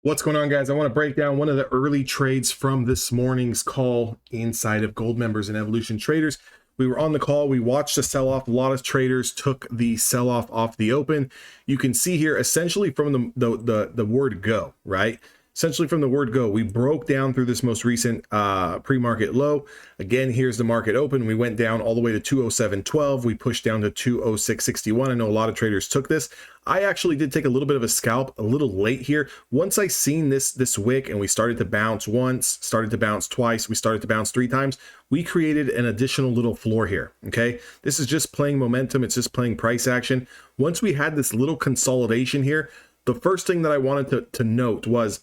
What's going on, guys? I want to break down one of the early trades from this morning's call inside of Gold Members and Evolution Traders. We were on the call. We watched the sell-off. A lot of traders took the sell-off off the open. You can see here essentially from the word go, right? Essentially from the word go, we broke down through this most recent pre-market low. Again, here's the market open. We went down all the way to 207.12. We pushed down to 206.61. I know a lot of traders took this. I actually did take a little bit of a scalp a little late here. Once I seen this wick and we started to bounce once, started to bounce twice, we started to bounce 3 times, we created an additional little floor here, okay? This is just playing momentum. It's just playing price action. Once we had this little consolidation here, the first thing that I wanted to note was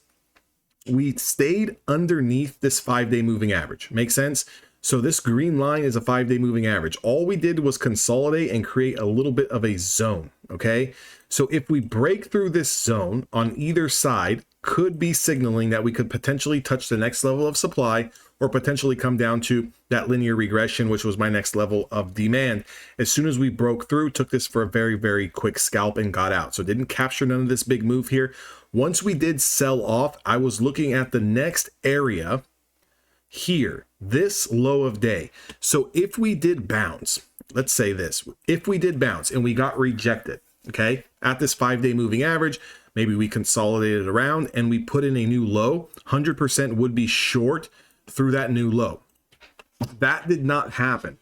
we stayed underneath this 5-day moving average. Make sense? So this green line is a 5-day moving average. All we did was consolidate and create a little bit of a zone, okay? So if we break through this zone on either side, could be signaling that we could potentially touch the next level of supply or potentially come down to that linear regression, which was my next level of demand. As soon as we broke through, took this for a very, very quick scalp and got out. So didn't capture none of this big move here. Once we did sell off, I was looking at the next area here, this low of day. So if we did bounce, let's say this, if we did bounce and we got rejected, okay, at this 5-day moving average, maybe we consolidated around and we put in a new low, 100% would be short through that new low. That did not happen.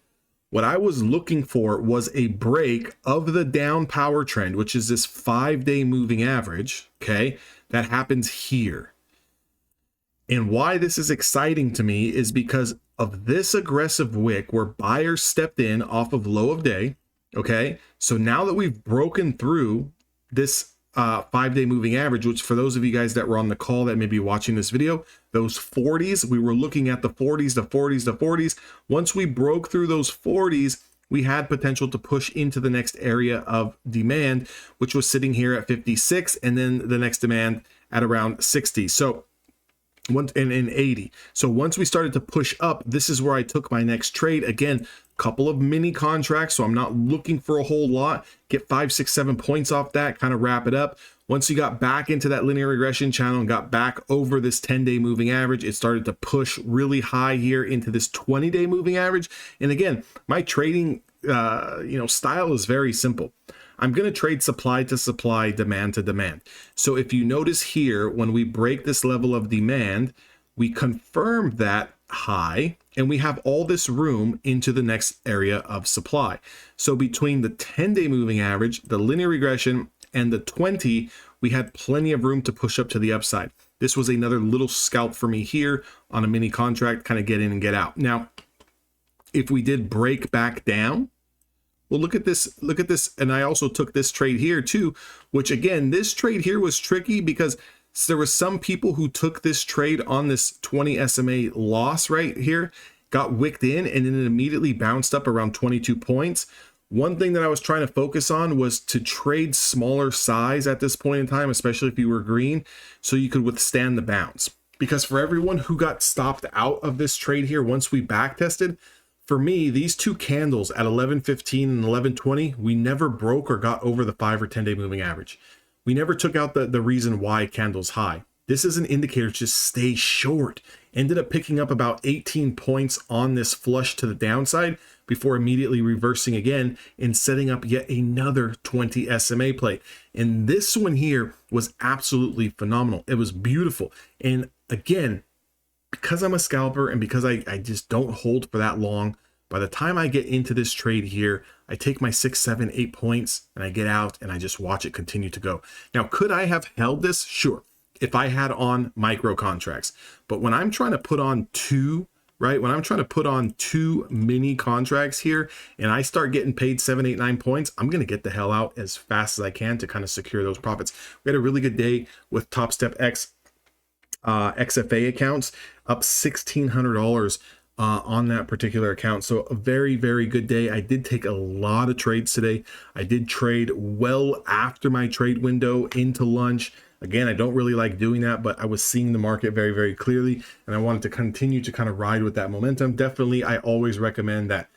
What I was looking for was a break of the down power trend, which is this 5-day moving average, okay, that happens here. And why this is exciting to me is because of this aggressive wick where buyers stepped in off of low of day, okay? So now that we've broken through this 5-day moving average, which for those of you guys that were on the call that may be watching this video, those 40s, we were looking at the 40s, the 40s, the 40s. Once we broke through those 40s, we had potential to push into the next area of demand, which was sitting here at 56, and then the next demand at around 60. So in 80. So once we started to push up, this is where I took my next trade. Again, couple of mini contracts, so I'm not looking for a whole lot. Get 5, 6, 7 points off that, kind of wrap it up. Once you got back into that linear regression channel and got back over this 10-day moving average, it started to push really high here into this 20-day moving average. And again, my trading style is very simple. I'm going to trade supply to supply, demand to demand. So if you notice here, when we break this level of demand, we confirm that high and we have all this room into the next area of supply. So between the 10-day moving average, the linear regression, and the 20, we had plenty of room to push up to the upside. This was another little scalp for me here on a mini contract, kind of get in and get out. Now, if we did break back down, well, look at this, and I also took this trade here too, which again, this trade here was tricky because there were some people who took this trade on this 20 SMA loss right here, got wicked in, and then it immediately bounced up around 22 points. One thing that I was trying to focus on was to trade smaller size at this point in time, especially if you were green, so you could withstand the bounce. Because for everyone who got stopped out of this trade here, once we back tested, for me, these two candles at 11.15 and 11.20, we never broke or got over the 5 or 10-day moving average. We never took out the reason why candles high. This is an indicator to just stay short. Ended up picking up about 18 points on this flush to the downside before immediately reversing again and setting up yet another 20 SMA play. And this one here was absolutely phenomenal. It was beautiful. And again, because I'm a scalper and because I just don't hold for that long, by the time I get into this trade here, I take my 6, 7, 8 points and I get out and I just watch it continue to go. Now, could I have held this? Sure, if I had on micro contracts. But when I'm trying to put on two, right? When I'm trying to put on 2 mini contracts here and I start getting paid 7, 8, 9 points, I'm going to get the hell out as fast as I can to kind of secure those profits. We had a really good day with Top Step X XFA accounts, up $1,600 on that particular account. So a very, very good day. I did take a lot of trades today. I did trade well after my trade window into lunch. Again, I don't really like doing that, but I was seeing the market very, very clearly, and I wanted to continue to kind of ride with that momentum. Definitely, I always recommend that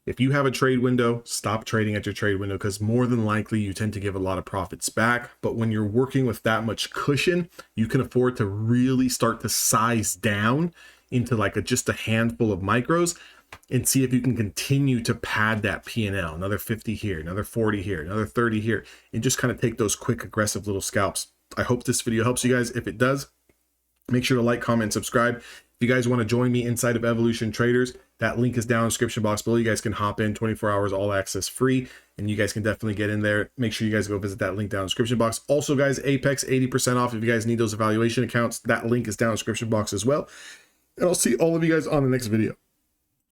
If you have a trade window, stop trading at your trade window, because more than likely you tend to give a lot of profits back. But when you're working with that much cushion, you can afford to really start to size down into like just a handful of micros and see if you can continue to pad that P&L. Another 50 here, another 40 here, another 30 here, and just kind of take those quick, aggressive little scalps. I hope this video helps you guys. If it does, make sure to like, comment, subscribe. If you guys want to join me inside of Evolution Traders, that link is down in the description box below. You guys can hop in 24 hours, all access free, and you guys can definitely get in there. Make sure you guys go visit that link down in the description box. Also, guys, Apex 80% off if you guys need those evaluation accounts. That link is down in the description box as well. And I'll see all of you guys on the next video.